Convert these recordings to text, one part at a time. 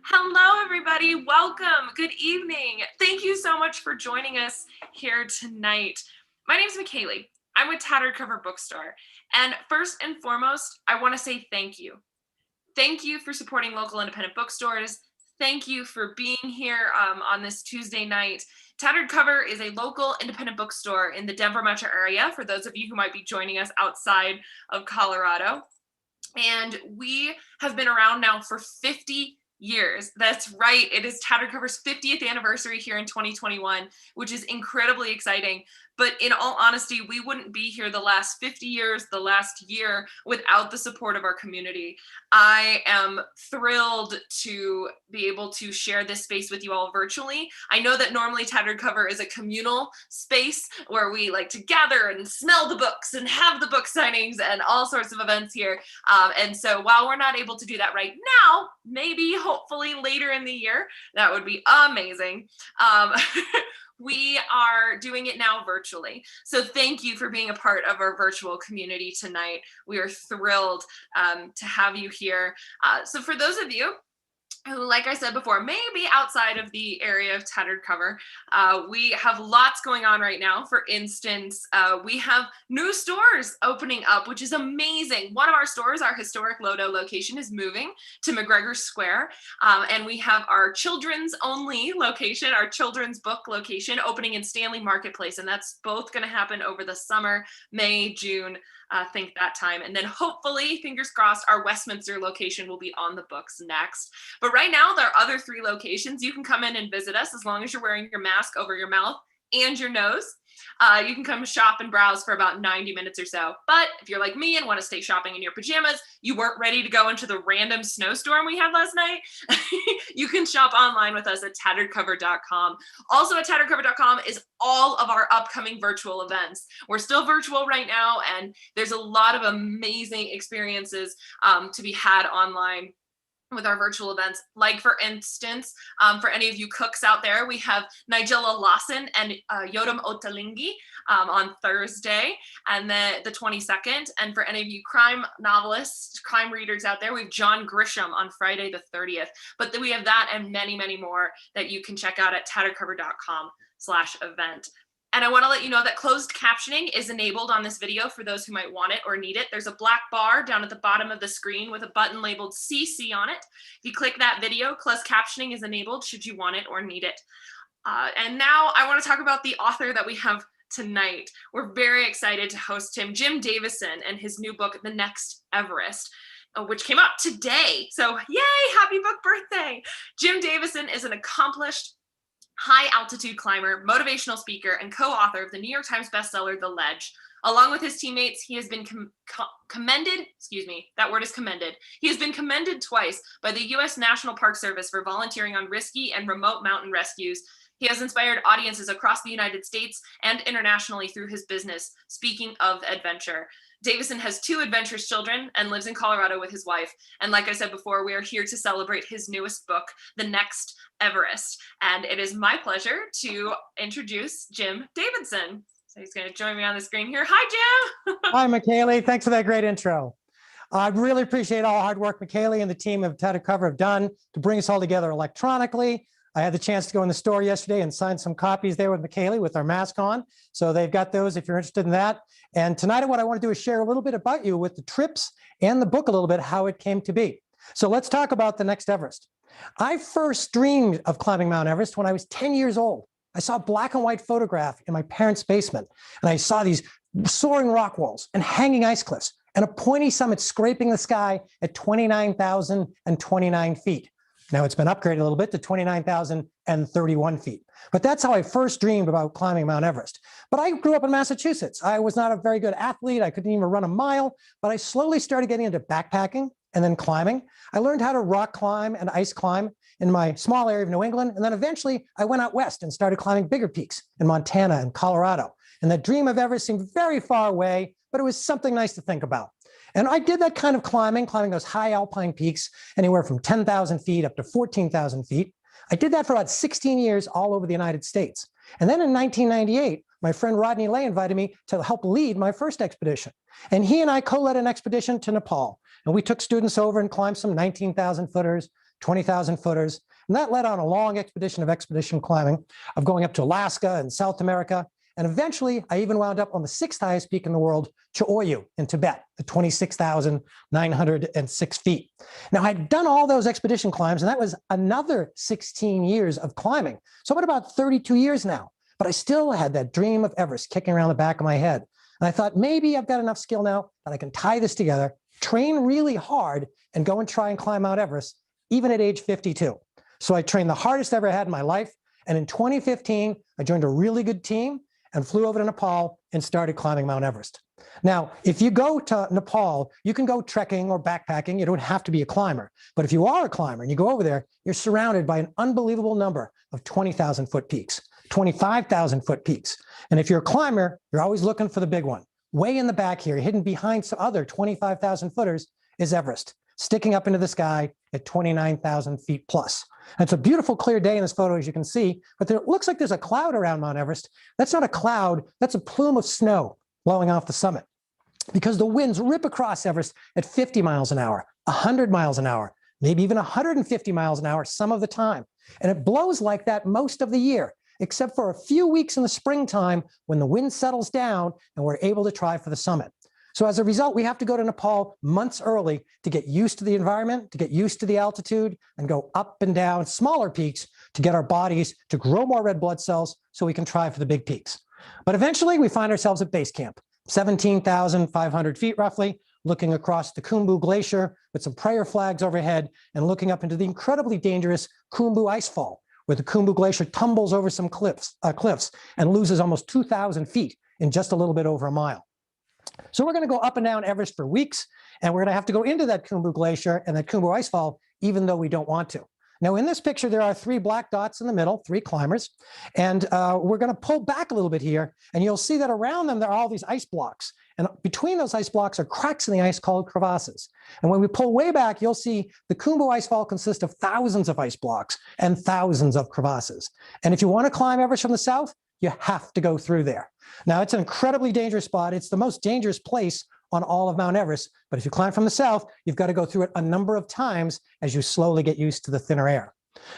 Hello, everybody. Welcome. Good evening. Thank you so much for joining us here tonight. My name is McKaylee. I'm with Tattered Cover Bookstore. And first and foremost, I want to say thank you. Thank you for supporting local independent bookstores. Thank you for being here on this Tuesday night. Tattered Cover is a local independent bookstore in the Denver metro area, for those of you who might be joining us outside of Colorado. And we have been around now for 50 years. That's right. It is Tattered Cover's 50th anniversary here in 2021, which is incredibly exciting. But in all honesty, we wouldn't be here the last 50 years, the last year, without the support of our community. I am thrilled to be able to share this space with you all virtually. I know that normally Tattered Cover is a communal space where we like to gather and smell the books and have the book signings and all sorts of events here. And so while we're not able to do that right now, maybe hopefully later in the year, that would be amazing. We are doing it now virtually. So thank you for being a part of our virtual community tonight. We are thrilled to have you here. So for those of you who, like I said before, may be outside of the area of Tattered Cover, we have lots going on right now. For instance, we have new stores opening up, which is amazing. One of our stores, our historic Lodo location, is moving to McGregor Square. And we have our children's only location, our children's book location, opening in Stanley Marketplace. And that's both going to happen over the summer, May, June, think that time. And then hopefully, fingers crossed, our Westminster location will be on the books next. But right now, there are other 3 locations. You can come in and visit us as long as you're wearing your mask over your mouth and your nose. You can come shop and browse for about 90 minutes or so. But if you're like me and want to stay shopping in your pajamas, you weren't ready to go into the random snowstorm we had last night, you can shop online with us at tatteredcover.com. Also at tatteredcover.com is all of our upcoming virtual events. We're still virtual right now, and there's a lot of amazing experiences to be had online with our virtual events. Like, for instance, for any of you cooks out there, we have Nigella Lawson and Yodam Ottolenghi on Thursday, and then the 22nd. And for any of you crime novelists, crime readers out there, we have John Grisham on Friday the 30th. But then we have that and many, many more that you can check out at tatteredcover.com/event. And I want to let you know that closed captioning is enabled on this video for those who might want it or need it. There's a black bar down at the bottom of the screen with a button labeled CC on it. If you click that video, closed captioning is enabled should you want it or need it. And now I want to talk about the author that we have tonight. We're very excited to host him, Jim Davidson, and his new book, The Next Everest, which came out today. So yay, happy book birthday. Jim Davidson is an accomplished high-altitude climber, motivational speaker, and co-author of the New York Times bestseller, The Ledge. Along with his teammates, he has been commended, that word is commended. He has been commended twice by the U.S. National Park Service for volunteering on risky and remote mountain rescues. He has inspired audiences across the United States and internationally through his business, Speaking of Adventure. Davidson has 2 adventurous children and lives in Colorado with his wife. And like I said before, we are here to celebrate his newest book, The Next Everest. And it is my pleasure to introduce Jim Davidson. So he's going to join me on the screen here. Hi, Jim. Hi, McKaylee. Thanks for that great intro. I really appreciate all the hard work McKaylee and the team of Tattered Cover have done to bring us all together electronically. I had the chance to go in the store yesterday and sign some copies there with McKaylee with our mask on. So they've got those if you're interested in that. And tonight what I want to do is share a little bit about you with the trips and the book a little bit, how it came to be. So let's talk about the Next Everest. I first dreamed of climbing Mount Everest when I was 10 years old. I saw a black and white photograph in my parents' basement, and I saw these soaring rock walls and hanging ice cliffs and a pointy summit scraping the sky at 29,029 feet. Now it's been upgraded a little bit to 29,031 feet. But that's how I first dreamed about climbing Mount Everest. But I grew up in Massachusetts. I was not a very good athlete. I couldn't even run a mile, but I slowly started getting into backpacking and then climbing. I learned how to rock climb and ice climb in my small area of New England. And then eventually I went out west and started climbing bigger peaks in Montana and Colorado. And the dream of Everest seemed very far away, but it was something nice to think about. And I did that kind of climbing those high alpine peaks, anywhere from 10,000 feet up to 14,000 feet. I did that for about 16 years all over the United States. And then in 1998, my friend Rodney Lay invited me to help lead my first expedition. And he and I co-led an expedition to Nepal. And we took students over and climbed some 19,000 footers, 20,000 footers. And that led on a long expedition climbing of going up to Alaska and South America. And eventually, I even wound up on the 6th highest peak in the world, Cho-Oyu in Tibet, at 26,906 feet. Now, I'd done all those expedition climbs, and that was another 16 years of climbing. So I'm at about 32 years now, but I still had that dream of Everest kicking around the back of my head. And I thought, maybe I've got enough skill now that I can tie this together, train really hard, and go and try and climb Mount Everest, even at age 52. So I trained the hardest I ever had in my life. And in 2015, I joined a really good team and flew over to Nepal and started climbing Mount Everest. Now, if you go to Nepal, you can go trekking or backpacking. You don't have to be a climber. But if you are a climber and you go over there, you're surrounded by an unbelievable number of 20,000 foot peaks, 25,000 foot peaks. And if you're a climber, you're always looking for the big one. Way in the back here, hidden behind some other 25,000 footers, is Everest, sticking up into the sky at 29,000 feet plus. And it's a beautiful, clear day in this photo, as you can see, but there looks like there's a cloud around Mount Everest. That's not a cloud, that's a plume of snow blowing off the summit, because the winds rip across Everest at 50 miles an hour, 100 miles an hour, maybe even 150 miles an hour some of the time. And it blows like that most of the year, except for a few weeks in the springtime when the wind settles down and we're able to try for the summit. So as a result, we have to go to Nepal months early to get used to the environment, to get used to the altitude, and go up and down smaller peaks to get our bodies to grow more red blood cells so we can try for the big peaks. But eventually, we find ourselves at base camp, 17,500 feet roughly, looking across the Khumbu Glacier with some prayer flags overhead and looking up into the incredibly dangerous Khumbu Icefall, where the Khumbu Glacier tumbles over some cliffs and loses almost 2,000 feet in just a little bit over a mile. So we're going to go up and down Everest for weeks, and we're going to have to go into that Khumbu Glacier and that Khumbu Icefall, even though we don't want to. Now, in this picture, there are 3 black dots in the middle, 3 climbers, and we're going to pull back a little bit here, and you'll see that around them, there are all these ice blocks. And between those ice blocks are cracks in the ice called crevasses. And when we pull way back, you'll see the Khumbu Icefall consists of thousands of ice blocks and thousands of crevasses. And if you want to climb Everest from the south, you have to go through there. Now, it's an incredibly dangerous spot. It's the most dangerous place on all of Mount Everest. But if you climb from the south, you've got to go through it a number of times as you slowly get used to the thinner air.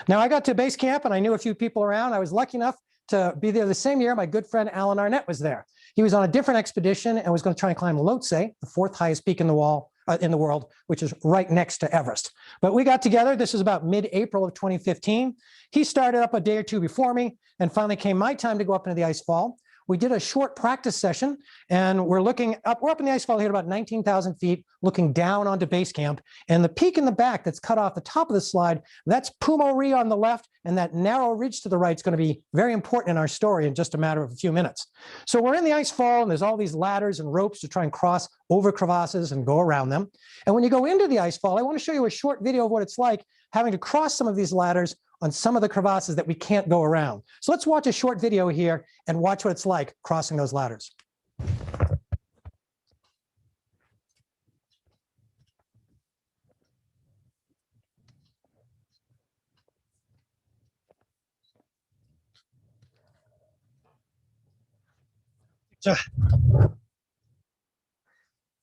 Now, I got to base camp and I knew a few people around. I was lucky enough to be there the same year. My good friend Alan Arnett was there. He was on a different expedition and was going to try and climb Lhotse, the 4th highest peak in the world, which is right next to Everest. But we got together. This was about mid-April of 2015. He started up a day or two before me, and finally came my time to go up into the icefall. We did a short practice session, and we're looking up. We're up in the icefall here at about 19,000 feet, looking down onto base camp. And the peak in the back that's cut off the top of the slide, that's Pumori on the left, and that narrow ridge to the right is going to be very important in our story in just a matter of a few minutes. So we're in the icefall, and there's all these ladders and ropes to try and cross over crevasses and go around them. And when you go into the icefall, I want to show you a short video of what it's like having to cross some of these ladders on some of the crevasses that we can't go around. So let's watch a short video here and watch what it's like crossing those ladders.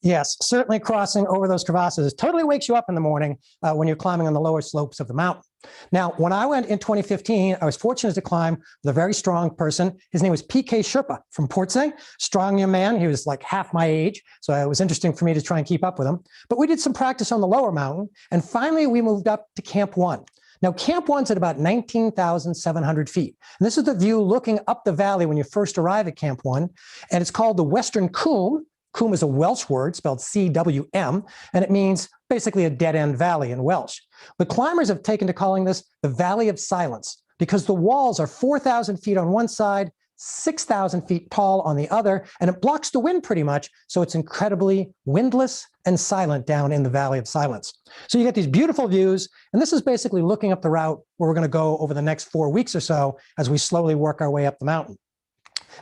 Yes, certainly crossing over those crevasses totally wakes you up in the morning when you're climbing on the lower slopes of the mountain. Now, when I went in 2015, I was fortunate to climb with a very strong person. His name was PK Sherpa from Portsay, strong young man. He was like half my age, so it was interesting for me to try and keep up with him. But we did some practice on the lower mountain, and finally we moved up to Camp 1. Now, Camp 1's at about 19,700 feet. And this is the view looking up the valley when you first arrive at Camp 1, and it's called the Western Coombe. Coombe is a Welsh word spelled C-W-M, and it means basically a dead-end valley in Welsh. The climbers have taken to calling this the Valley of Silence because the walls are 4,000 feet on one side, 6,000 feet tall on the other, and it blocks the wind pretty much, so it's incredibly windless and silent down in the Valley of Silence. So you get these beautiful views, and this is basically looking up the route where we're going to go over the next 4 weeks or so as we slowly work our way up the mountain.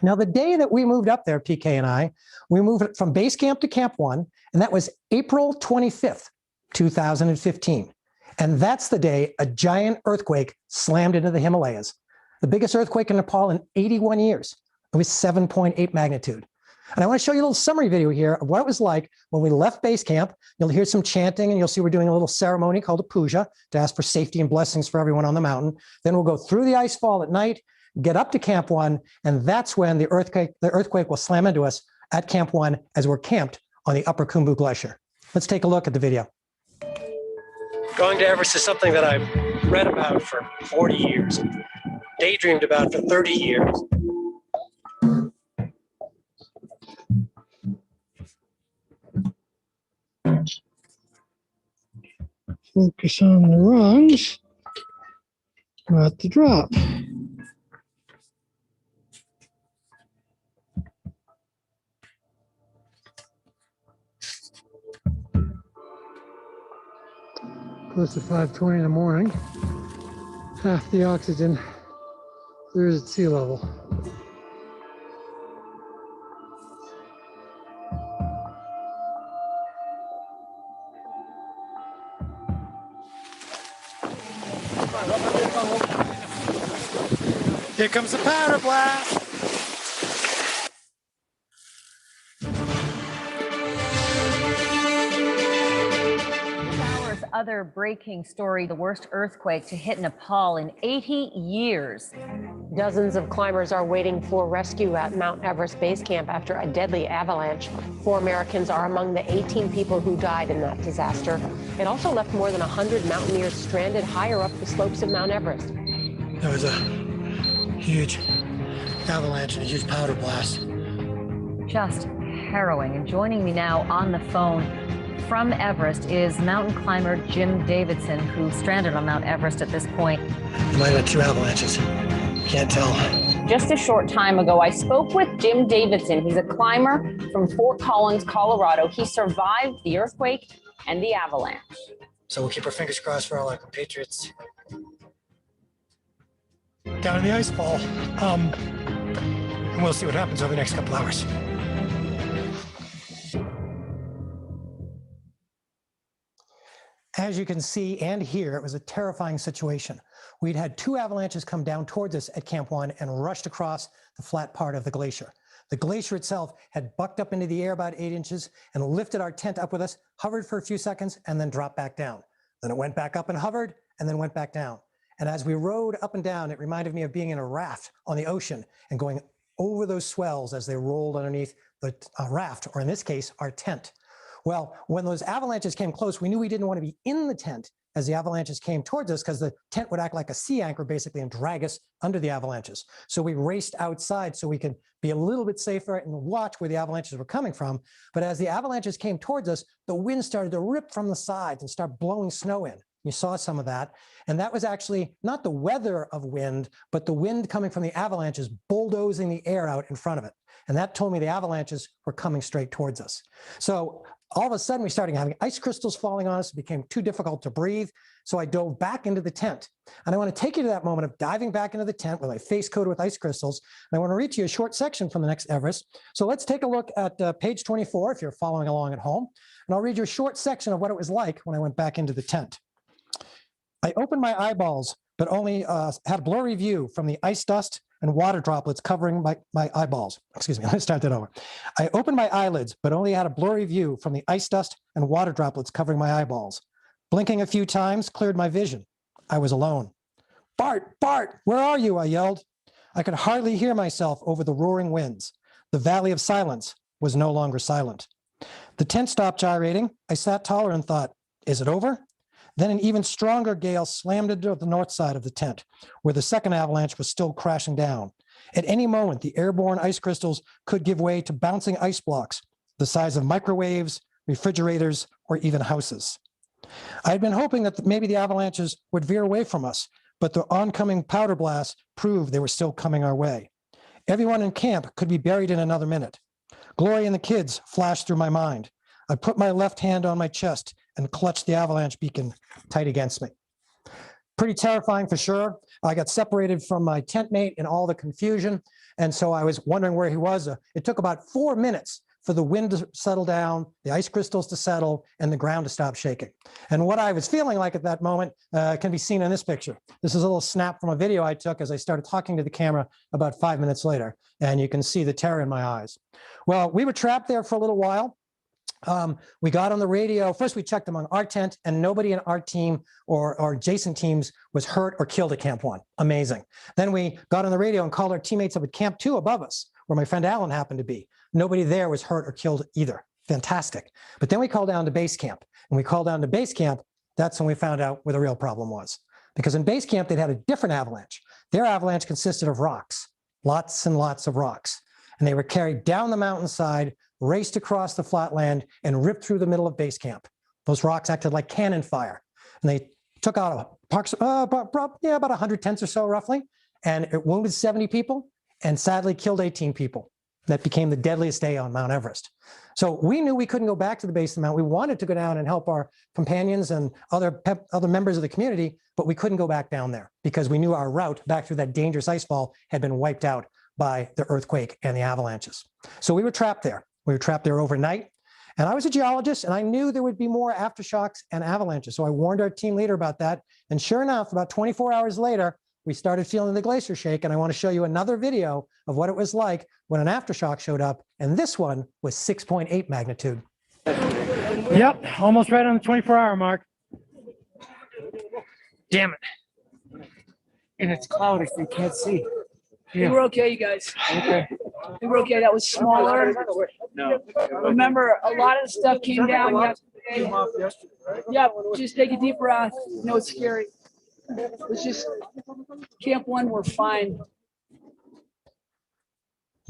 Now, the day that we moved up there, PK and I, we moved from base camp to Camp 1, and that was April 25th, 2015. And that's the day a giant earthquake slammed into the Himalayas. The biggest earthquake in Nepal in 81 years. It was 7.8 magnitude. And I want to show you a little summary video here of what it was like when we left base camp. You'll hear some chanting, and you'll see we're doing a little ceremony called a puja to ask for safety and blessings for everyone on the mountain. Then we'll go through the ice fall at night, get up to Camp 1, and that's when the earthquake will slam into us at Camp 1 as we're camped on the Upper Khumbu Glacier. Let's take a look at the video. Going to Everest is something that I've read about for 40 years, daydreamed about for 30 years. Focus on the rungs, not the drop. Close to 5:20 in the morning. Half the oxygen clears at sea level. Here comes the powder blast. Other breaking story, the worst earthquake to hit Nepal in 80 years. Dozens of climbers are waiting for rescue at Mount Everest Base Camp after a deadly avalanche. 4 Americans are among the 18 people who died in that disaster. It also left more than 100 mountaineers stranded higher up the slopes of Mount Everest. There was a huge avalanche and a huge powder blast. Just harrowing. And joining me now on the phone from Everest is mountain climber Jim Davidson, who's stranded on Mount Everest at this point. You might have had 2 avalanches. Can't tell. Just a short time ago, I spoke with Jim Davidson. He's a climber from Fort Collins, Colorado. He survived the earthquake and the avalanche. So we'll keep our fingers crossed for all our compatriots down in the ice fall. And we'll see what happens over the next couple hours. As you can see and hear, it was a terrifying situation. We'd had 2 avalanches come down towards us at Camp 1 and rushed across the flat part of the glacier. The glacier itself had bucked up into the air about 8 inches and lifted our tent up with us, hovered for a few seconds, and then dropped back down. Then it went back up and hovered, and then went back down. And as we rode up and down, it reminded me of being in a raft on the ocean and going over those swells as they rolled underneath the raft, or in this case, our tent. Well, when those avalanches came close, we knew we didn't want to be in the tent as the avalanches came towards us, because the tent would act like a sea anchor basically and drag us under the avalanches. So we raced outside so we could be a little bit safer and watch where the avalanches were coming from. But as the avalanches came towards us, the wind started to rip from the sides and start blowing snow in. You saw some of that. And that was actually not the weather of wind, but the wind coming from the avalanches bulldozing the air out in front of it. And that told me the avalanches were coming straight towards us. So all of a sudden, we started having ice crystals falling on us. It became too difficult to breathe. So I dove back into the tent. And I want to take you to that moment of diving back into the tent with my face coated with ice crystals. And I want to read to you a short section from the Next Everest. So let's take a look at page 24, if you're following along at home. And I'll read you a short section of what it was like when I went back into the tent. I opened my eyeballs, but only had a blurry view from the ice dust and water droplets covering my eyeballs. Excuse me, let's start that over. I opened my eyelids, but only had a blurry view from the ice dust and water droplets covering my eyeballs. Blinking a few times cleared my vision. I was alone. Bart, Bart, where are you? I yelled. I could hardly hear myself over the roaring winds. The valley of silence was no longer silent. The tent stopped gyrating. I sat taller and thought, is it over? Then an even stronger gale slammed into the north side of the tent, where the second avalanche was still crashing down. At any moment, the airborne ice crystals could give way to bouncing ice blocks, the size of microwaves, refrigerators, or even houses. I had been hoping that maybe the avalanches would veer away from us, but the oncoming powder blasts proved they were still coming our way. Everyone in camp could be buried in another minute. Glory and the kids flashed through my mind. I put my left hand on my chest and clutched the avalanche beacon tight against me. Pretty terrifying for sure. I got separated from my tent mate in all the confusion. And so I was wondering where he was. It took about 4 minutes for the wind to settle down, the ice crystals to settle, and the ground to stop shaking. And what I was feeling like at that moment can be seen in this picture. This is a little snap from a video I took as I started talking to the camera about 5 minutes later, and you can see the terror in my eyes. Well, we were trapped there for a little while. We got on the radio. First, we checked among our tent, and nobody in our team or adjacent teams was hurt or killed at Camp 1. Amazing. Then we got on the radio and called our teammates up at Camp 2 above us, where my friend Alan happened to be. Nobody there was hurt or killed either. Fantastic. But then we called down to base camp. And we called down to base camp. That's when we found out where the real problem was. Because in base camp, they'd had a different avalanche. Their avalanche consisted of rocks, lots and lots of rocks. And they were carried down the mountainside, raced across the flatland, and ripped through the middle of base camp. Those rocks acted like cannon fire. And they took out about 100 tents or so, roughly. And it wounded 70 people and sadly killed 18 people. That became the deadliest day on Mount Everest. So we knew we couldn't go back to the base of the mountain. We wanted to go down and help our companions and other members of the community, but we couldn't go back down there because we knew our route back through that dangerous ice fall had been wiped out by the earthquake and the avalanches. So we were trapped there. We were trapped there overnight. And I was a geologist, and I knew there would be more aftershocks and avalanches. So I warned our team leader about that. And sure enough, about 24 hours later, we started feeling the glacier shake. And I want to show you another video of what it was like when an aftershock showed up. And this one was 6.8 magnitude. Yep, almost right on the 24-hour mark. Damn it. And it's cloudy, so you can't see. Yeah. We're okay, you guys. Okay. We're okay. That was smaller. No. Remember, a lot of the stuff came down yesterday. Yeah, just take a deep breath. You know, it's scary. It's just Camp 1, we're fine.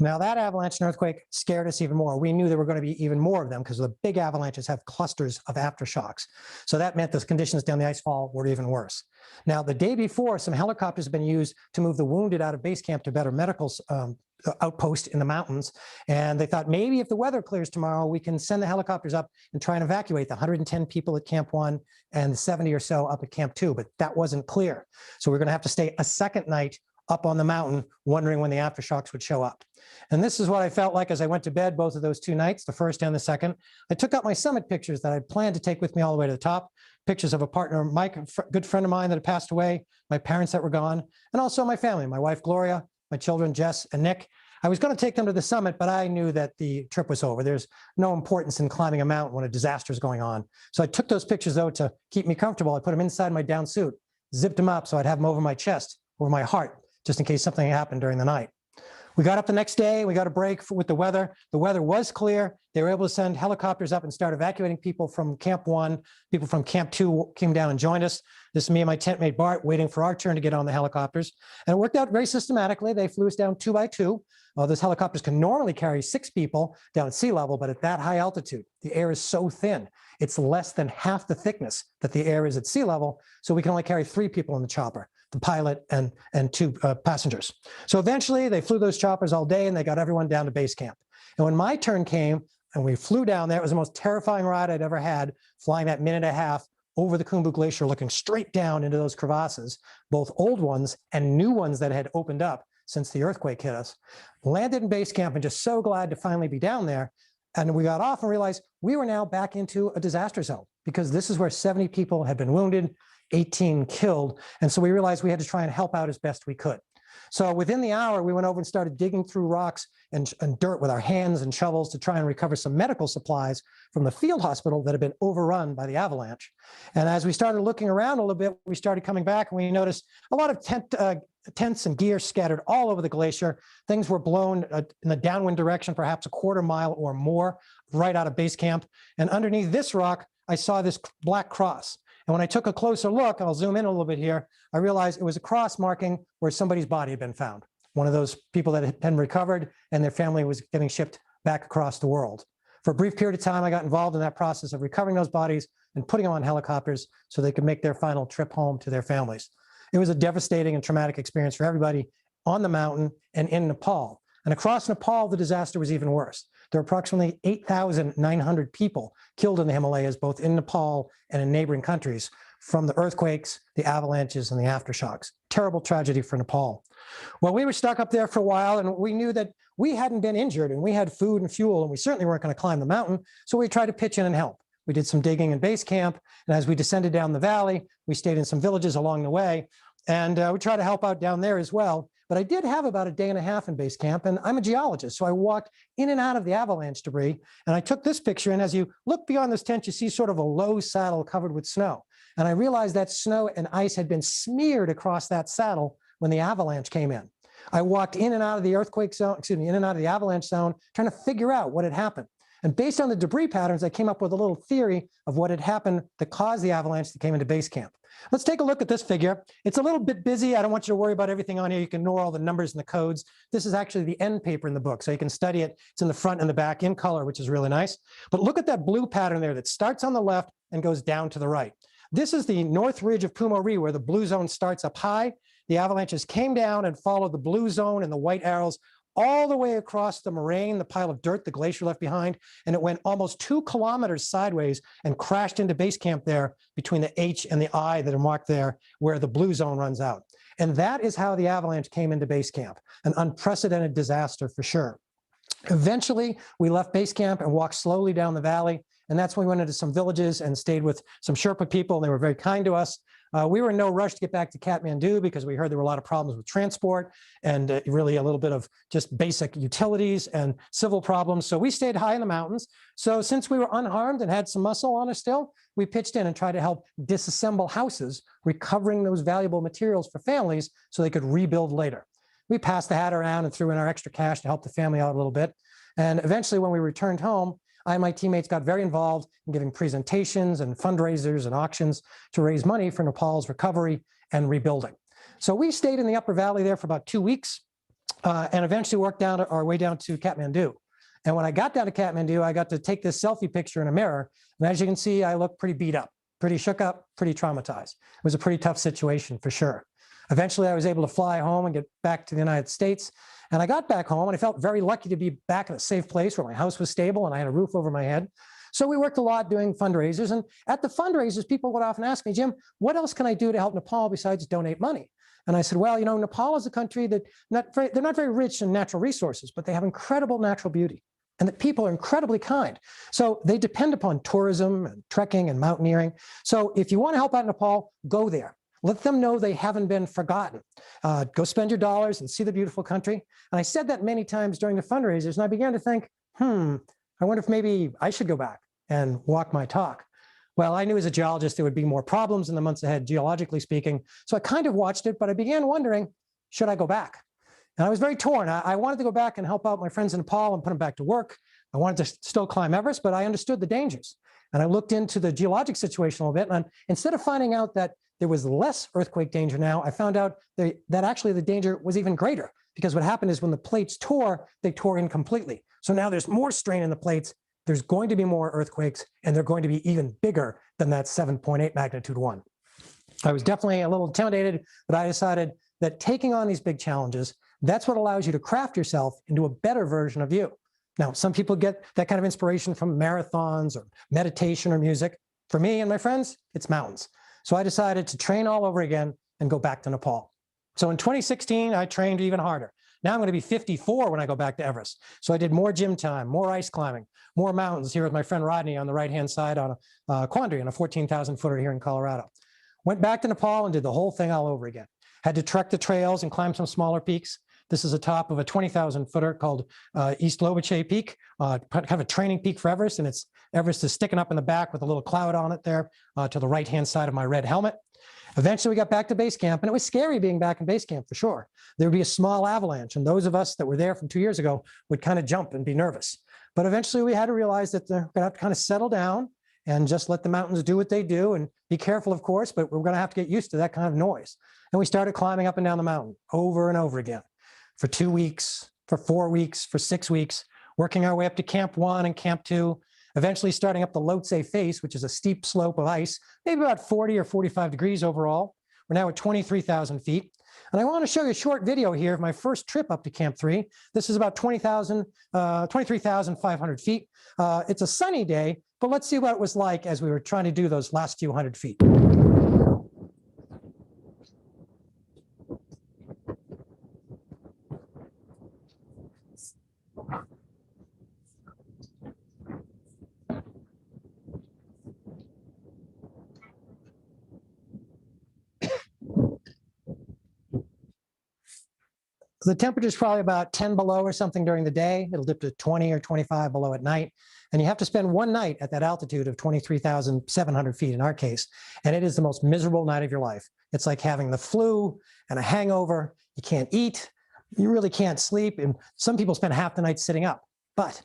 Now that avalanche and earthquake scared us even more. We knew there were going to be even more of them because the big avalanches have clusters of aftershocks. So that meant the conditions down the icefall were even worse. Now the day before, some helicopters have been used to move the wounded out of base camp to better medical outpost in the mountains. And they thought maybe if the weather clears tomorrow, we can send the helicopters up and try and evacuate the 110 people at Camp 1 and the 70 or so up at Camp 2, but that wasn't clear. So we're going to have to stay a second night up on the mountain, wondering when the aftershocks would show up. And this is what I felt like as I went to bed both of those 2 nights, the first and the second. I took out my summit pictures that I planned to take with me all the way to the top, pictures of a partner, Mike, a good friend of mine that had passed away, my parents that were gone, and also my family, my wife, Gloria, my children, Jess and Nick. I was going to take them to the summit, but I knew that the trip was over. There's no importance in climbing a mountain when a disaster is going on. So I took those pictures, though, to keep me comfortable. I put them inside my down suit, zipped them up so I'd have them over my chest, over my heart, just in case something happened during the night. We got up the next day. We got a break with the weather. The weather was clear. They were able to send helicopters up and start evacuating people from Camp 1. People from Camp 2 came down and joined us. This is me and my tent mate Bart waiting for our turn to get on the helicopters. And it worked out very systematically. They flew us down 2 by 2. Those helicopters can normally carry 6 people down at sea level, but at that high altitude, the air is so thin. It's less than half the thickness that the air is at sea level. So we can only carry 3 people in the chopper, the pilot and 2 passengers. So eventually they flew those choppers all day and they got everyone down to base camp. And when my turn came and we flew down there, it was the most terrifying ride I'd ever had, flying that minute and a half over the Khumbu Glacier, looking straight down into those crevasses, both old ones and new ones that had opened up since the earthquake hit us. Landed in base camp and just so glad to finally be down there. And we got off and realized we were now back into a disaster zone because this is where 70 people had been wounded, 18 killed. And so we realized we had to try and help out as best we could. So within the hour, we went over and started digging through rocks and dirt with our hands and shovels to try and recover some medical supplies from the field hospital that had been overrun by the avalanche. And as we started looking around a little bit, we started coming back and we noticed a lot of tents and gear scattered all over the glacier. Things were blown in the downwind direction, perhaps a quarter mile or more, right out of base camp. And underneath this rock, I saw this black cross. And when I took a closer look, I'll zoom in a little bit here, I realized it was a cross marking where somebody's body had been found. One of those people that had been recovered and their family was getting shipped back across the world. For a brief period of time, I got involved in that process of recovering those bodies and putting them on helicopters so they could make their final trip home to their families. It was a devastating and traumatic experience for everybody on the mountain and in Nepal. And across Nepal, the disaster was even worse. There are approximately 8,900 people killed in the Himalayas, both in Nepal and in neighboring countries, from the earthquakes, the avalanches, and the aftershocks. Terrible tragedy for Nepal. Well, we were stuck up there for a while, and we knew that we hadn't been injured and we had food and fuel, and we certainly weren't going to climb the mountain. So we tried to pitch in and help. We did some digging in base camp. And as we descended down the valley, we stayed in some villages along the way. And we tried to help out down there as well. But I did have about a day and a half in base camp, and I'm a geologist. So I walked in and out of the avalanche debris. And I took this picture. And as you look beyond this tent, you see sort of a low saddle covered with snow. And I realized that snow and ice had been smeared across that saddle when the avalanche came in. I walked in and out of the earthquake zone, in and out of the avalanche zone, trying to figure out what had happened. And based on the debris patterns, I came up with a little theory of what had happened that caused the avalanche that came into base camp. Let's take a look at this figure. It's a little bit busy. I don't want you to worry about everything on here. You can ignore all the numbers and the codes. This is actually the end paper in the book, so you can study it. It's in the front and the back in color, which is really nice. But look at that blue pattern there that starts on the left and goes down to the right. This is the north ridge of Pumori, where the blue zone starts up high. The avalanches came down and followed the blue zone and the white arrows all the way across the moraine, the pile of dirt the glacier left behind, and it went almost 2 kilometers sideways and crashed into base camp there between the H and the I that are marked there where the blue zone runs out. And that is how the avalanche came into base camp, an unprecedented disaster for sure. Eventually, we left base camp and walked slowly down the valley, and that's when we went into some villages and stayed with some Sherpa people, and they were very kind to us. We were in no rush to get back to Kathmandu because we heard there were a lot of problems with transport and really a little bit of just basic utilities and civil problems. So we stayed high in the mountains. So since we were unharmed and had some muscle on us still, we pitched in and tried to help disassemble houses, recovering those valuable materials for families so they could rebuild later. We passed the hat around and threw in our extra cash to help the family out a little bit. And eventually when we returned home, I and my teammates got very involved in giving presentations and fundraisers and auctions to raise money for Nepal's recovery and rebuilding. So we stayed in the upper valley there for about 2 weeks and eventually worked down our way down to Kathmandu. And when I got down to Kathmandu, I got to take this selfie picture in a mirror. And as you can see, I look pretty beat up, pretty shook up, pretty traumatized. It was a pretty tough situation for sure. Eventually, I was able to fly home and get back to the United States. And I got back home and I felt very lucky to be back in a safe place where my house was stable and I had a roof over my head. So we worked a lot doing fundraisers. And at the fundraisers, people would often ask me, Jim, what else can I do to help Nepal besides donate money? And I said, well, you know, Nepal is a country that they're not very rich in natural resources, but they have incredible natural beauty. And the people are incredibly kind. So they depend upon tourism and trekking and mountaineering. So if you want to help out Nepal, go there. Let them know they haven't been forgotten. Go spend your dollars and see the beautiful country. And I said that many times during the fundraisers, and I began to think, I wonder if maybe I should go back and walk my talk. Well, I knew as a geologist there would be more problems in the months ahead, geologically speaking. So I kind of watched it, but I began wondering, should I go back? And I was very torn. I wanted to go back and help out my friends in Nepal and put them back to work. I wanted to still climb Everest, but I understood the dangers. And I looked into the geologic situation a little bit. And instead of finding out that there was less earthquake danger now, I found out that actually the danger was even greater, because what happened is when the plates tore, they tore incompletely. So now there's more strain in the plates. There's going to be more earthquakes, and they're going to be even bigger than that 7.8 magnitude one. I was definitely a little intimidated, but I decided that taking on these big challenges, that's what allows you to craft yourself into a better version of you. Now, some people get that kind of inspiration from marathons or meditation or music. For me and my friends, it's mountains. So I decided to train all over again and go back to Nepal. So in 2016, I trained even harder. Now I'm going to be 54 when I go back to Everest. So I did more gym time, more ice climbing, more mountains here with my friend Rodney on the right-hand side on a quandary on a 14,000 footer here in Colorado. Went back to Nepal and did the whole thing all over again. Had to trek the trails and climb some smaller peaks. This is the top of a 20,000 footer called East Lobache Peak, kind of a training peak for Everest, and Everest is sticking up in the back with a little cloud on it there to the right-hand side of my red helmet. Eventually, we got back to base camp, and it was scary being back in base camp for sure. There would be a small avalanche, and those of us that were there from 2 years ago would kind of jump and be nervous. But eventually, we had to realize that they're going to have to kind of settle down and just let the mountains do what they do, and be careful, of course, but we're going to have to get used to that kind of noise. And we started climbing up and down the mountain over and over again for 2 weeks, for 4 weeks, for 6 weeks, working our way up to Camp 1 and Camp 2, eventually starting up the Lhotse face, which is a steep slope of ice, maybe about 40 or 45 degrees overall. We're now at 23,000 feet. And I want to show you a short video here of my first trip up to Camp 3. This is about 23,500 feet. It's a sunny day, but let's see what it was like as we were trying to do those last few hundred feet. The temperature is probably about 10 below or something during the day. It'll dip to 20 or 25 below at night. And you have to spend one night at that altitude of 23,700 feet in our case. And it is the most miserable night of your life. It's like having the flu and a hangover. You can't eat. You really can't sleep. And some people spend half the night sitting up. But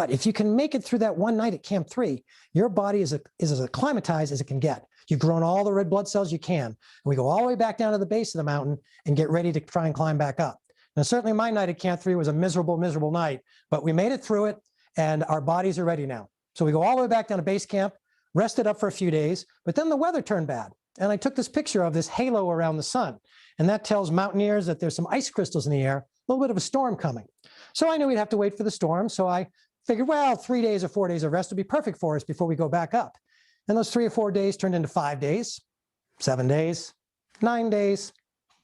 if you can make it through that one night at Camp 3, your body is as acclimatized as it can get. You've grown all the red blood cells you can. And we go all the way back down to the base of the mountain and get ready to try and climb back up. Now, certainly my night at Camp 3 was a miserable, miserable night, but we made it through it and our bodies are ready now. So we go all the way back down to base camp, rested up for a few days, but then the weather turned bad. And I took this picture of this halo around the sun. And that tells mountaineers that there's some ice crystals in the air, a little bit of a storm coming. So I knew we'd have to wait for the storm. So I figured, well, 3 days or 4 days of rest would be perfect for us before we go back up. And those 3 or 4 days turned into 5 days, 7 days, 9 days,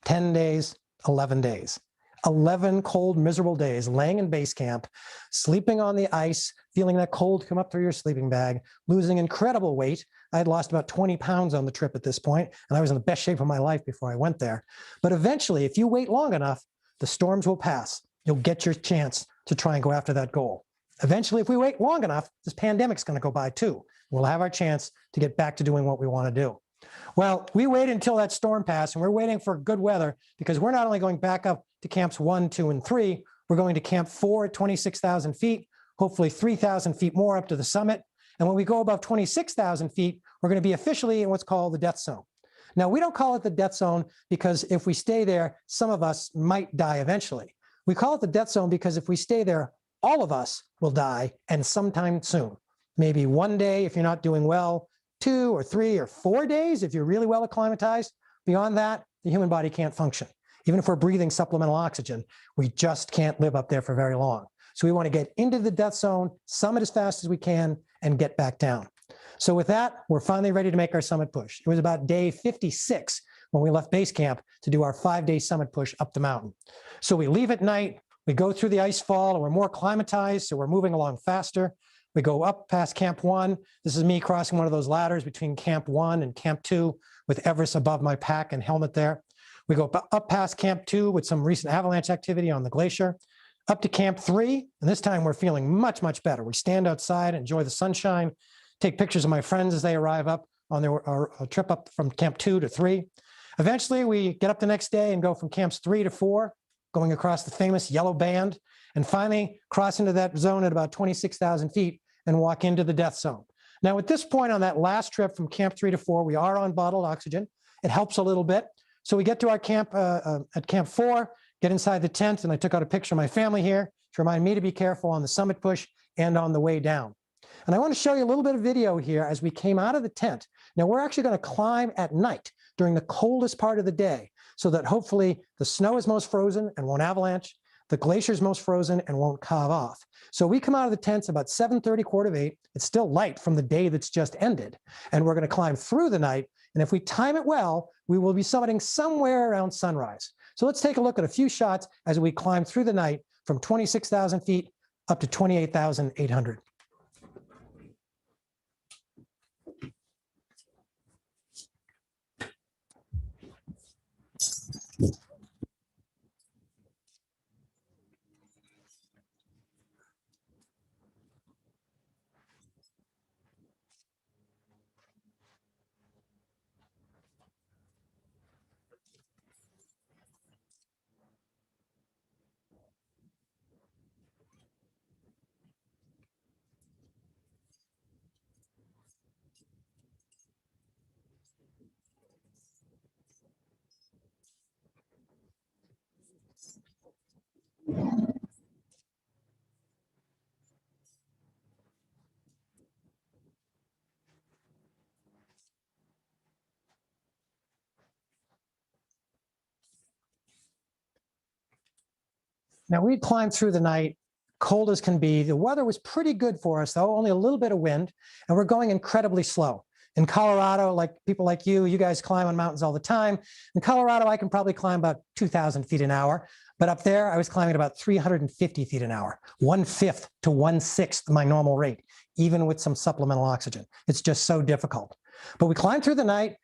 10 days, 11 days. 11 cold, miserable days laying in base camp, sleeping on the ice, feeling that cold come up through your sleeping bag, losing incredible weight. I had lost about 20 pounds on the trip at this point, and I was in the best shape of my life before I went there. But eventually, if you wait long enough, the storms will pass. You'll get your chance to try and go after that goal. Eventually, if we wait long enough, this pandemic's going to go by too. We'll have our chance to get back to doing what we want to do. Well, we waited until that storm passed, and we're waiting for good weather because we're not only going back up to camps 1, 2, and 3, we're going to camp 4 at 26,000 feet, hopefully 3,000 feet more up to the summit. And when we go above 26,000 feet, we're going to be officially in what's called the death zone. Now, we don't call it the death zone because if we stay there, some of us might die eventually. We call it the death zone because if we stay there, all of us will die, and sometime soon. Maybe one day if you're not doing well, 2 or 3 or 4 days if you're really well acclimatized. Beyond that, the human body can't function. Even if we're breathing supplemental oxygen, we just can't live up there for very long. So we want to get into the death zone, summit as fast as we can, and get back down. So with that, we're finally ready to make our summit push. It was about day 56 when we left base camp to do our 5-day summit push up the mountain. So we leave at night, we go through the ice fall, and we're more acclimatized, so we're moving along faster. We go up past Camp 1. This is me crossing one of those ladders between Camp 1 and Camp 2 with Everest above my pack and helmet there. We go up past Camp 2 with some recent avalanche activity on the glacier, up to Camp 3, and this time we're feeling much, much better. We stand outside, enjoy the sunshine, take pictures of my friends as they arrive up on our trip up from Camp 2 to 3. Eventually, we get up the next day and go from Camps 3 to 4, going across the famous yellow band, and finally cross into that zone at about 26,000 feet and walk into the death zone. Now, at this point on that last trip from Camp 3 to 4, we are on bottled oxygen. It helps a little bit. So we get to our camp at Camp 4, get inside the tent, and I took out a picture of my family here to remind me to be careful on the summit push and on the way down. And I want to show you a little bit of video here as we came out of the tent. Now, we're actually going to climb at night during the coldest part of the day so that hopefully the snow is most frozen and won't avalanche, the glacier is most frozen and won't calve off. So we come out of the tents about 7:30, 7:45. It's still light from the day that's just ended. And we're going to climb through the night. And if we time it well, we will be summiting somewhere around sunrise. So let's take a look at a few shots as we climb through the night from 26,000 feet up to 28,800. Now, we climbed through the night, cold as can be. The weather was pretty good for us, though, only a little bit of wind, and we're going incredibly slow. In Colorado, like people like you guys climb on mountains all the time. In Colorado, I can probably climb about 2,000 feet an hour, but up there, I was climbing at about 350 feet an hour, 1/5 to 1/6 my normal rate, even with some supplemental oxygen. It's just so difficult. But we climbed through the night.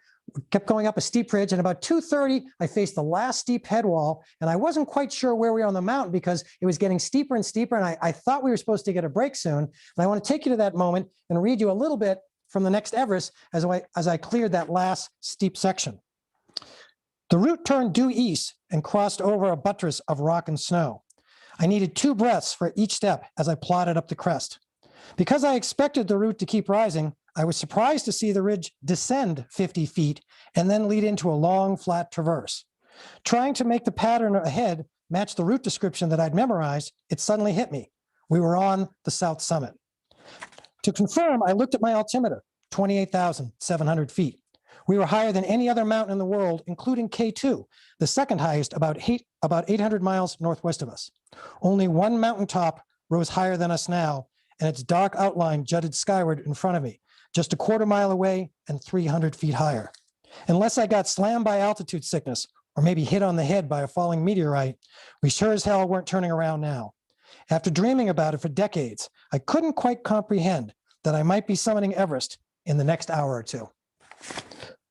kept going up a steep ridge, and about 2:30, I faced the last steep head wall, and I wasn't quite sure where we were on the mountain because it was getting steeper and steeper, and I thought we were supposed to get a break soon. And I want to take you to that moment and read you a little bit from the Next Everest as I cleared that last steep section. The route turned due east and crossed over a buttress of rock and snow. I needed 2 breaths for each step as I plodded up the crest. Because I expected the route to keep rising, I was surprised to see the ridge descend 50 feet and then lead into a long, flat traverse. Trying to make the pattern ahead match the route description that I'd memorized, it suddenly hit me. We were on the south summit. To confirm, I looked at my altimeter, 28,700 feet. We were higher than any other mountain in the world, including K2, the second highest, about 800 miles northwest of us. Only one mountaintop rose higher than us now, and its dark outline jutted skyward in front of me, just a quarter mile away and 300 feet higher. Unless I got slammed by altitude sickness or maybe hit on the head by a falling meteorite, we sure as hell weren't turning around now. After dreaming about it for decades, I couldn't quite comprehend that I might be summiting Everest in the next hour or two.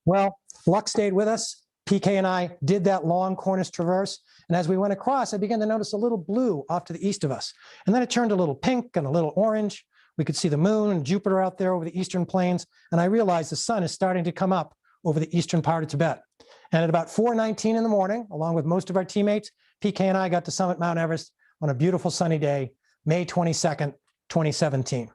Well, luck stayed with us. PK and I did that long Cornice traverse, and as we went across, I began to notice a little blue off to the east of us, and then it turned a little pink and a little orange. We could see the moon and Jupiter out there over the eastern plains, and I realized the sun is starting to come up over the eastern part of Tibet. And at about 4:19 in the morning, along with most of our teammates, PK and I got to summit Mount Everest on a beautiful sunny day, May 22nd, 2017.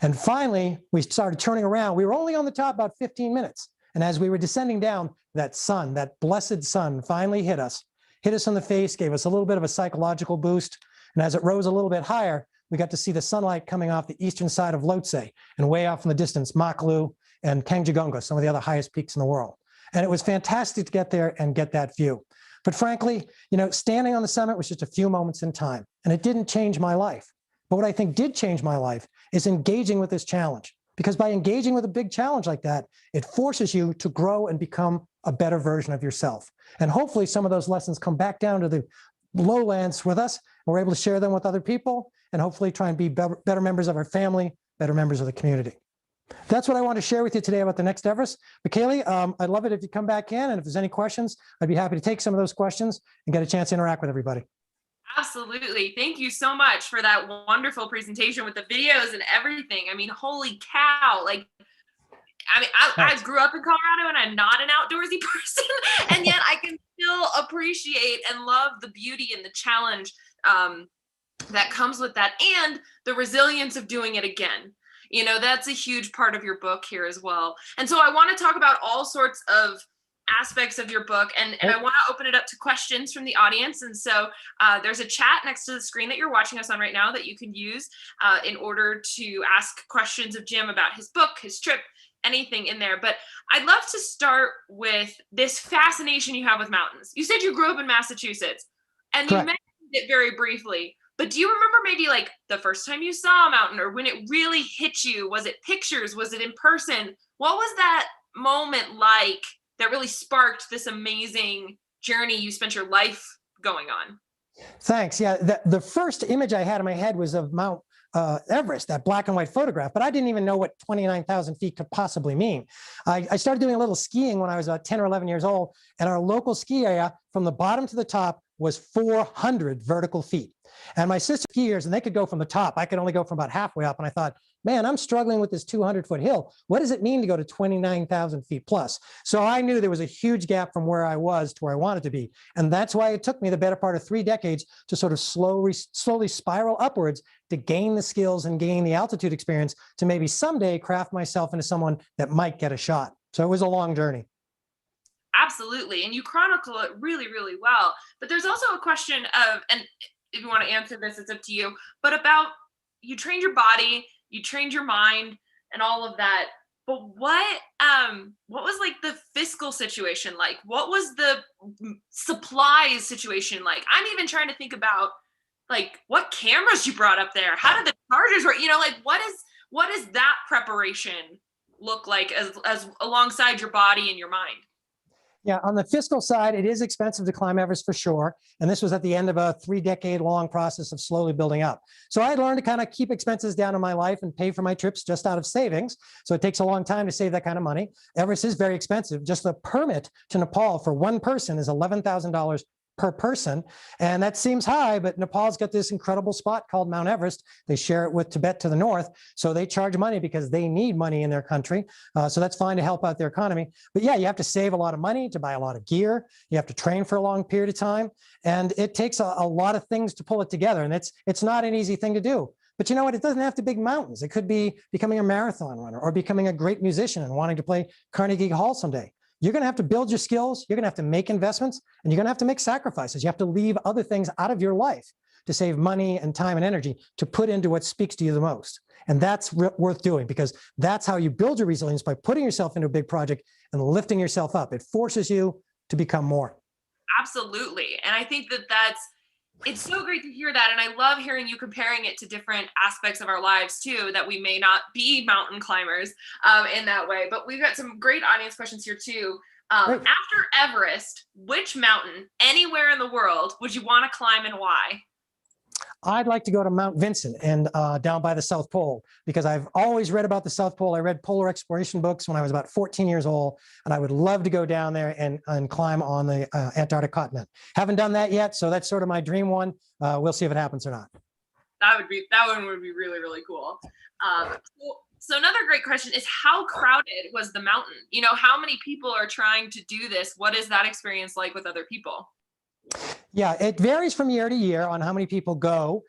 And finally, we started turning around. We were only on the top about 15 minutes. And as we were descending down, that sun, that blessed sun, finally hit us in the face, gave us a little bit of a psychological boost. And as it rose a little bit higher, we got to see the sunlight coming off the eastern side of Lhotse, and way off in the distance, Maklu and Kangjigonga, some of the other highest peaks in the world. And it was fantastic to get there and get that view. But frankly, standing on the summit was just a few moments in time, and it didn't change my life. But what I think did change my life is engaging with this challenge. Because by engaging with a big challenge like that, it forces you to grow and become a better version of yourself. And hopefully some of those lessons come back down to the lowlands with us, and we're able to share them with other people, and hopefully try and be better members of our family, better members of the community. That's what I want to share with you today about the Next Everest. Michaeli, I'd love it if you come back in, and if there's any questions, I'd be happy to take some of those questions and get a chance to interact with everybody. Absolutely. Thank you so much for that wonderful presentation with the videos and everything. I mean, holy cow. I grew up in Colorado and I'm not an outdoorsy person, and yet I can still appreciate and love the beauty and the challenge that comes with that, and the resilience of doing it again. That's a huge part of your book here as well. And so I want to talk about all sorts of aspects of your book, and I want to open it up to questions from the audience. And so there's a chat next to the screen that you're watching us on right now that you can use in order to ask questions of Jim about his book, his trip, anything in there. But I'd love to start with this fascination you have with mountains. You said you grew up in Massachusetts, and Correct. You mentioned it very briefly, but do you remember maybe like the first time you saw a mountain, or when it really hit you? Was it pictures? Was it in person? What was that moment like that really sparked this amazing journey you spent your life going on? Thanks. Yeah, the first image I had in my head was of Mount Everest, that black and white photograph, but I didn't even know what 29,000 feet could possibly mean. I started doing a little skiing when I was 10 or 11 years old, and our local ski area from the bottom to the top was 400 vertical feet. And my sister skiers, and they could go from the top. I could only go from about halfway up. And I thought, man, I'm struggling with this 200-foot hill. What does it mean to go to 29,000 feet plus? So I knew there was a huge gap from where I was to where I wanted to be. And that's why it took me the better part of 3 decades to sort of slowly spiral upwards to gain the skills and gain the altitude experience to maybe someday craft myself into someone that might get a shot. So it was a long journey. Absolutely. And you chronicle it really, really well. But there's also a question of, and if you want to answer this, it's up to you, but about you trained your body, you trained your mind and all of that. But what was like the fiscal situation like? What was the supplies situation like? I'm even trying to think about like what cameras you brought up there. How did the chargers work? Like what is that preparation look like as alongside your body and your mind? Yeah, on the fiscal side, it is expensive to climb Everest for sure. And this was at the end of a 3-decade-long process of slowly building up. So I learned to kind of keep expenses down in my life and pay for my trips just out of savings. So it takes a long time to save that kind of money. Everest is very expensive. Just the permit to Nepal for one person is $11,000 per person. And that seems high, but Nepal's got this incredible spot called Mount Everest. They share it with Tibet to the north. So they charge money because they need money in their country. So that's fine to help out their economy. But yeah, you have to save a lot of money to buy a lot of gear. You have to train for a long period of time. And it takes a lot of things to pull it together. And it's not an easy thing to do. But you know what? It doesn't have to be big mountains. It could be becoming a marathon runner or becoming a great musician and wanting to play Carnegie Hall someday. You're going to have to build your skills. You're going to have to make investments, and you're going to have to make sacrifices. You have to leave other things out of your life to save money and time and energy to put into what speaks to you the most. And that's worth doing, because that's how you build your resilience, by putting yourself into a big project and lifting yourself up. It forces you to become more. Absolutely. And I think it's so great to hear that. And I love hearing you comparing it to different aspects of our lives too, that we may not be mountain climbers in that way. But we've got some great audience questions here too. After Everest, which mountain anywhere in the world would you want to climb, and why? I'd like to go to Mount Vincent and down by the South Pole, because I've always read about the South Pole. I read polar exploration books when I was about 14 years old, and I would love to go down there and climb on the Antarctic continent. Haven't done that yet, so that's sort of my dream one. We'll see if it happens or not. That one would be really, really cool. So another great question is, how crowded was the mountain? You know, how many people are trying to do this? What is that experience like with other people? Yeah, it varies from year to year on how many people go.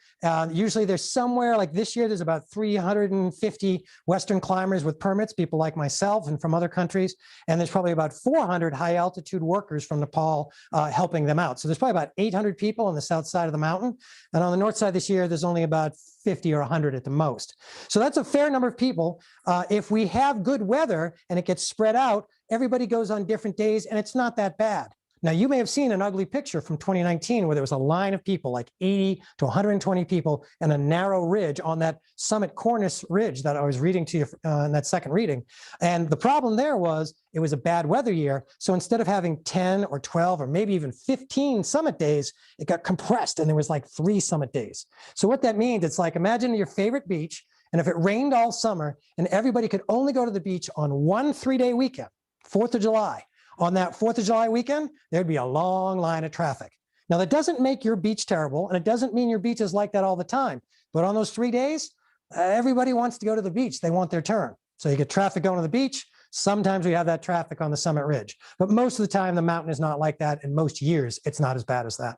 Usually there's somewhere, like this year, there's about 350 Western climbers with permits, people like myself and from other countries. And there's probably about 400 high altitude workers from Nepal helping them out. So there's probably about 800 people on the south side of the mountain. And on the north side this year, there's only about 50 or 100 at the most. So that's a fair number of people. If we have good weather and it gets spread out, everybody goes on different days, and it's not that bad. Now, you may have seen an ugly picture from 2019 where there was a line of people, like 80 to 120 people, and a narrow ridge on that summit cornice ridge that I was reading to you in that second reading. And the problem there was it was a bad weather year. So instead of having 10 or 12 or maybe even 15 summit days, it got compressed and there was like 3 summit days. So what that means, it's like, imagine your favorite beach, and if it rained all summer and everybody could only go to the beach on one 3-day weekend, 4th of July, on that 4th of July weekend, there'd be a long line of traffic. Now, that doesn't make your beach terrible, and it doesn't mean your beach is like that all the time. But on those 3 days, everybody wants to go to the beach. They want their turn. So you get traffic going to the beach. Sometimes we have that traffic on the summit ridge. But most of the time, the mountain is not like that. And most years, it's not as bad as that.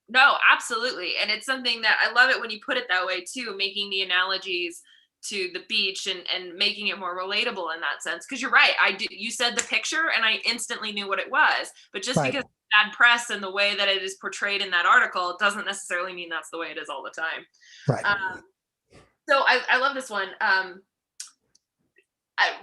No, absolutely. And it's something that I love it when you put it that way too, making the analogies to the beach and making it more relatable in that sense. Because you're right, you said the picture and I instantly knew what it was. But just Right. because bad press and the way that it is portrayed in that article doesn't necessarily mean that's the way it is all the time. Right. So I love this one.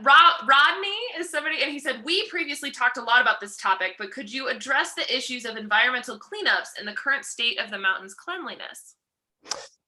Rodney is somebody, and he said, we previously talked a lot about this topic, but could you address the issues of environmental cleanups and the current state of the mountain's cleanliness?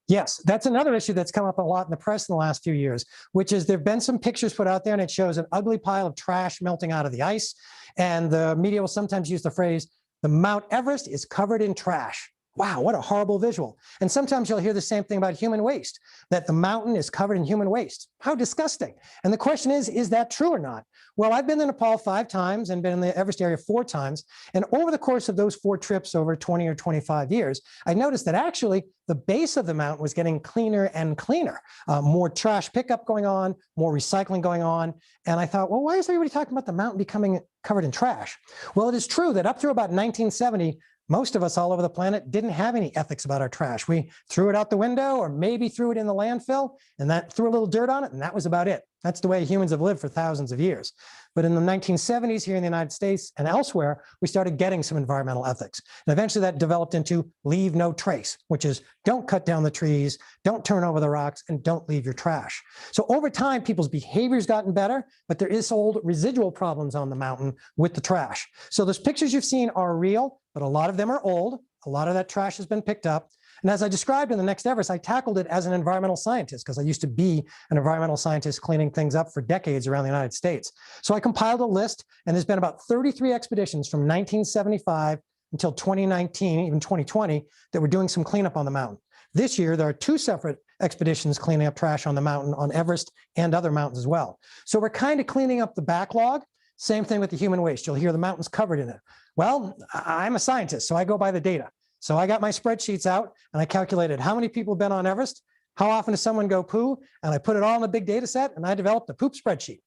Yes, that's another issue that's come up a lot in the press in the last few years, which is there've been some pictures put out there, and it shows an ugly pile of trash melting out of the ice. And the media will sometimes use the phrase, the Mount Everest is covered in trash. Wow, what a horrible visual. And sometimes you'll hear the same thing about human waste, that the mountain is covered in human waste. How disgusting. And the question is that true or not? Well, I've been to Nepal 5 times and been in the Everest area 4 times. And over the course of those 4 trips over 20 or 25 years, I noticed that actually the base of the mountain was getting cleaner and cleaner. More trash pickup going on, more recycling going on. And I thought, well, why is everybody talking about the mountain becoming covered in trash? Well, it is true that up through about 1970, most of us all over the planet didn't have any ethics about our trash. We threw it out the window or maybe threw it in the landfill and that threw a little dirt on it, and that was about it. That's the way humans have lived for thousands of years. But in the 1970s here in the United States and elsewhere, we started getting some environmental ethics. And eventually that developed into leave no trace, which is don't cut down the trees, don't turn over the rocks, and don't leave your trash. So over time, people's behavior's gotten better, but there is old residual problems on the mountain with the trash. So those pictures you've seen are real, but a lot of them are old. A lot of that trash has been picked up. And as I described in the Next Everest, I tackled it as an environmental scientist because I used to be an environmental scientist cleaning things up for decades around the United States. So I compiled a list, and there's been about 33 expeditions from 1975 until 2019, even 2020, that were doing some cleanup on the mountain. This year, there are 2 separate expeditions cleaning up trash on the mountain, on Everest and other mountains as well. So we're kind of cleaning up the backlog. Same thing with the human waste. You'll hear the mountains covered in it. Well, I'm a scientist, so I go by the data. So I got my spreadsheets out and I calculated how many people have been on Everest, how often does someone go poo, and I put it all in a big data set, and I developed a poop spreadsheet.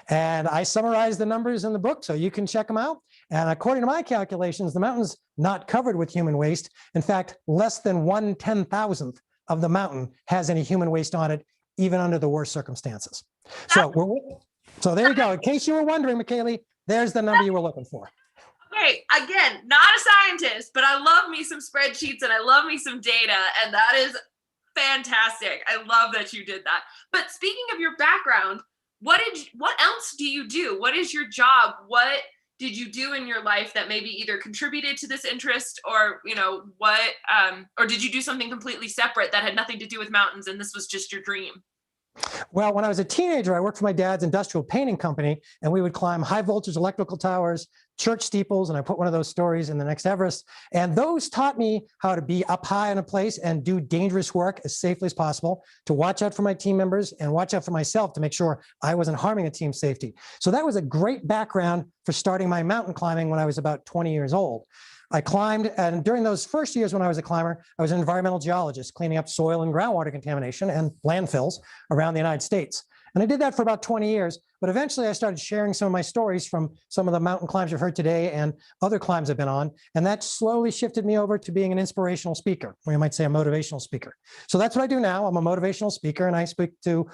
And I summarized the numbers in the book so you can check them out. And according to my calculations, the mountain's not covered with human waste. In fact, less than 1/10,000th of the mountain has any human waste on it, even under the worst circumstances. So there you go. In case you were wondering, McKaylee, there's the number you were looking for. Okay, again, not a scientist, but I love me some spreadsheets and I love me some data, and that is fantastic. I love that you did that. But speaking of your background, what else do you do? What is your job? What did you do in your life that maybe either contributed to this interest, or or did you do something completely separate that had nothing to do with mountains and this was just your dream? Well, when I was a teenager, I worked for my dad's industrial painting company, and we would climb high voltage electrical towers, church steeples, and I put one of those stories in the Next Everest. And those taught me how to be up high in a place and do dangerous work as safely as possible, to watch out for my team members and watch out for myself to make sure I wasn't harming the team's safety. So that was a great background for starting my mountain climbing when I was about 20 years old. I climbed, and during those first years when I was a climber, I was an environmental geologist cleaning up soil and groundwater contamination and landfills around the United States. And I did that for about 20 years, but eventually I started sharing some of my stories from some of the mountain climbs you've heard today and other climbs I've been on. And that slowly shifted me over to being an inspirational speaker, or you might say a motivational speaker. So that's what I do now. I'm a motivational speaker, and I speak to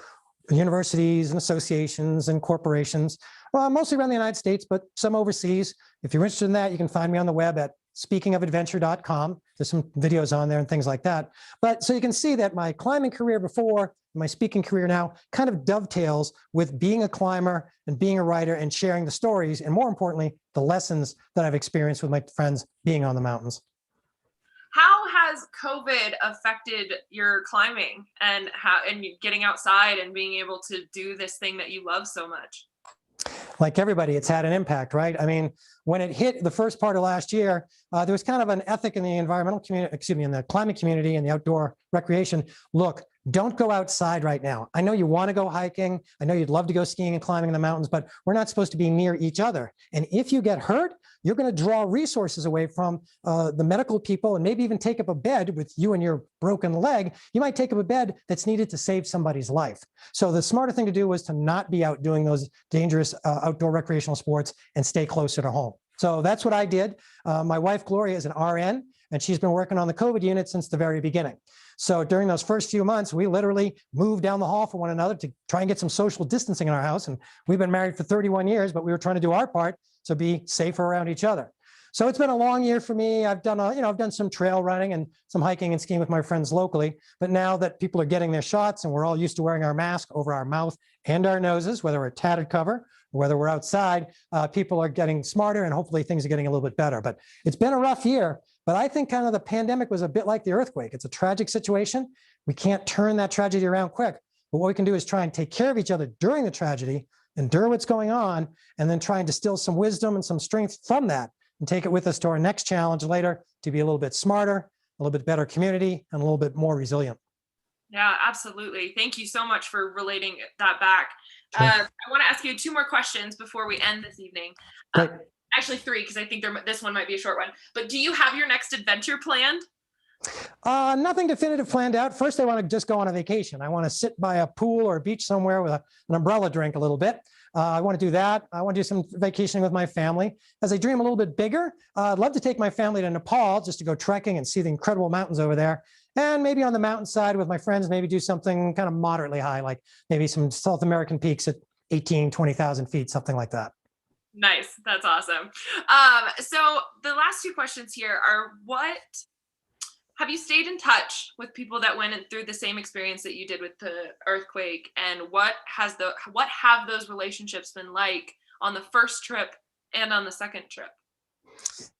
universities and associations and corporations, mostly around the United States, but some overseas. If you're interested in that, you can find me on the web at speakingofadventure.com. There's some videos on there and things like that. But so you can see that my climbing career before, my speaking career now, kind of dovetails with being a climber and being a writer and sharing the stories, and more importantly, the lessons that I've experienced with my friends being on the mountains. How has COVID affected your climbing and getting outside and being able to do this thing that you love so much? Like everybody, it's had an impact, right? I mean, when it hit the first part of last year, there was kind of an ethic in the environmental community, in the climate community and the outdoor recreation. Look, don't go outside right now. I know you want to go hiking. I know you'd love to go skiing and climbing in the mountains, but we're not supposed to be near each other. And if you get hurt, you're going to draw resources away from the medical people, and maybe even take up a bed with you and your broken leg. You might take up a bed that's needed to save somebody's life. So the smarter thing to do was to not be out doing those dangerous outdoor recreational sports and stay closer to home. So that's what I did. My wife, Gloria, is an RN, and she's been working on the COVID unit since the very beginning. So during those first few months, we literally moved down the hall from one another to try and get some social distancing in our house. And we've been married for 31 years, but we were trying to do our part to be safer around each other. So it's been a long year for me. I've done some trail running and some hiking and skiing with my friends locally. But now that people are getting their shots and we're all used to wearing our mask over our mouth and our noses, whether we're tattered cover or whether we're outside, people are getting smarter, and hopefully things are getting a little bit better. But it's been a rough year. But I think kind of the pandemic was a bit like the earthquake. It's a tragic situation. We can't turn that tragedy around quick. But what we can do is try and take care of each other during the tragedy, endure what's going on, and then try and distill some wisdom and some strength from that and take it with us to our next challenge later to be a little bit smarter, a little bit better community, and a little bit more resilient. Yeah, absolutely. Thank you so much for relating that back. Sure. I want to ask you 2 more questions before we end this evening. Great. Actually 3, because I think this one might be a short one. But do you have your next adventure planned? Nothing definitive planned out. First, I want to just go on a vacation. I want to sit by a pool or a beach somewhere with an umbrella drink a little bit. I want to do that. I want to do some vacationing with my family. As I dream a little bit bigger, I'd love to take my family to Nepal just to go trekking and see the incredible mountains over there. And maybe on the mountainside with my friends, maybe do something kind of moderately high, like maybe some South American peaks at 18, 20,000 feet, something like that. Nice. That's awesome. So the last 2 questions here are, have you stayed in touch with people that went through the same experience that you did with the earthquake? And what have those relationships been like on the first trip and on the second trip?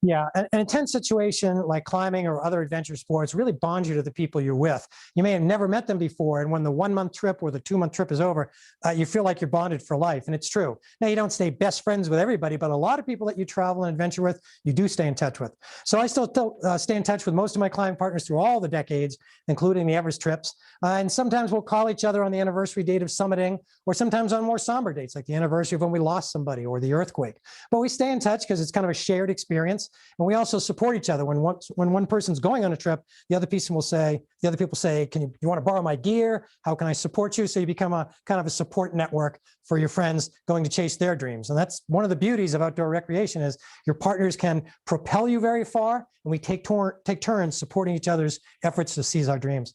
Yeah, an intense situation like climbing or other adventure sports really bonds you to the people you're with. You may have never met them before, and when the 1 month trip or the 2 month trip is over, you feel like you're bonded for life, and it's true. Now, you don't stay best friends with everybody, but a lot of people that you travel and adventure with, you do stay in touch with. So I still stay in touch with most of my climbing partners through all the decades, including the Everest trips. And sometimes we'll call each other on the anniversary date of summiting, or sometimes on more somber dates, like the anniversary of when we lost somebody or the earthquake. But we stay in touch because it's kind of a shared experience. And we also support each other. When one person's going on a trip, the other people say, "Can you want to borrow my gear? How can I support you?" So you become a kind of a support network for your friends going to chase their dreams. And that's one of the beauties of outdoor recreation is your partners can propel you very far, and we take turns supporting each other's efforts to seize our dreams.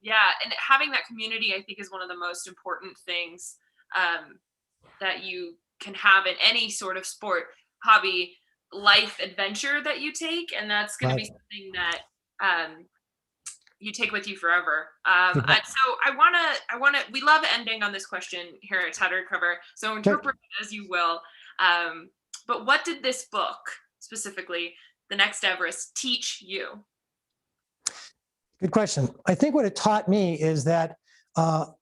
Yeah, and having that community, I think, is one of the most important things that you can have in any sort of sport, hobby, life adventure that you take, and that's going to be something that you take with you forever. So I want to. We love ending on this question here at Tattered Cover, so interpret it as you will. But what did this book specifically, The Next Everest, teach you? Good question. I think what it taught me is that the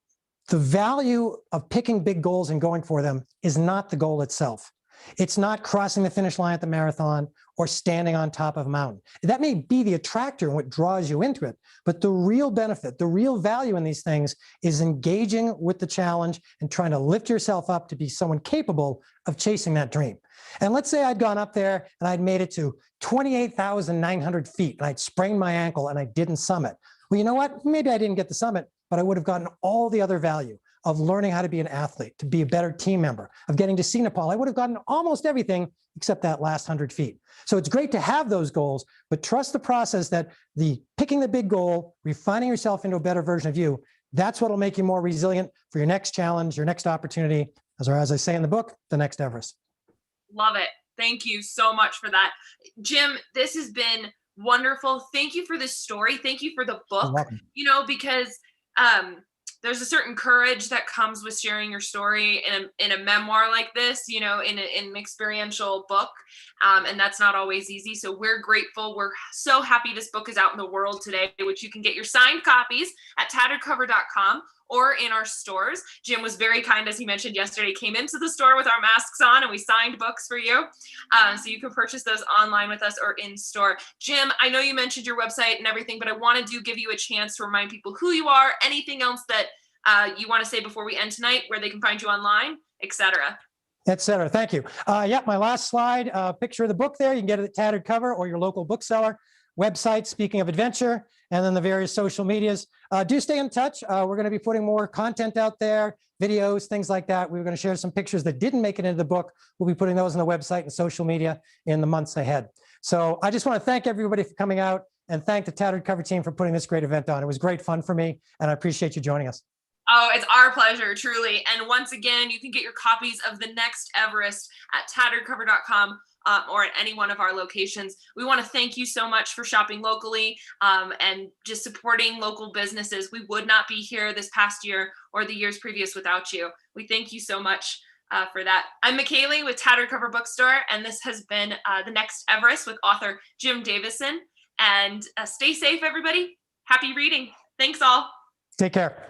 value of picking big goals and going for them is not the goal itself. It's not crossing the finish line at the marathon or standing on top of a mountain. That may be the attractor and what draws you into it, but the real benefit, the real value in these things is engaging with the challenge and trying to lift yourself up to be someone capable of chasing that dream. And let's say I'd gone up there and I'd made it to 28,900 feet and I'd sprained my ankle and I didn't summit. Well, you know what? Maybe I didn't get the summit, but I would have gotten all the other value of learning how to be an athlete, to be a better team member, of getting to see Nepal. I would have gotten almost everything except that last 100 feet. So it's great to have those goals, but trust the process that picking the big goal, refining yourself into a better version of you, that's what will make you more resilient for your next challenge, your next opportunity, as I say in the book, the next Everest. Love it. Thank you so much for that. Jim, this has been wonderful. Thank you for this story. Thank you for the book, because there's a certain courage that comes with sharing your story in a memoir like this, in an experiential book. And that's not always easy. So we're grateful. We're so happy this book is out in the world today, which you can get your signed copies at tatteredcover.com or in our stores. Jim was very kind, as he mentioned yesterday, came into the store with our masks on and we signed books for you. So you can purchase those online with us or in store. Jim, I know you mentioned your website and everything, but I wanted to give you a chance to remind people who you are, anything else that you want to say before we end tonight, where they can find you online, etc. etc. Thank you. My last slide, picture of the book there. You can get it at Tattered Cover or your local bookseller. Website, speaking of adventure, and then the various social medias. Do stay in touch. We're going to be putting more content out there, videos, things like that. We're going to share some pictures that didn't make it into the book. We'll be putting those on the website and social media in the months ahead. So I just want to thank everybody for coming out and thank the Tattered Cover team for putting this great event on. It was great fun for me, and I appreciate you joining us. Oh, it's our pleasure, truly. And once again, you can get your copies of The Next Everest at tatteredcover.com or at any one of our locations. We want to thank you so much for shopping locally and just supporting local businesses. We would not be here this past year or the years previous without you. We thank you so much for that. I'm McKaylee with Tattered Cover Bookstore, and this has been The Next Everest with author Jim Davidson. And stay safe, everybody. Happy reading. Thanks all. Take care.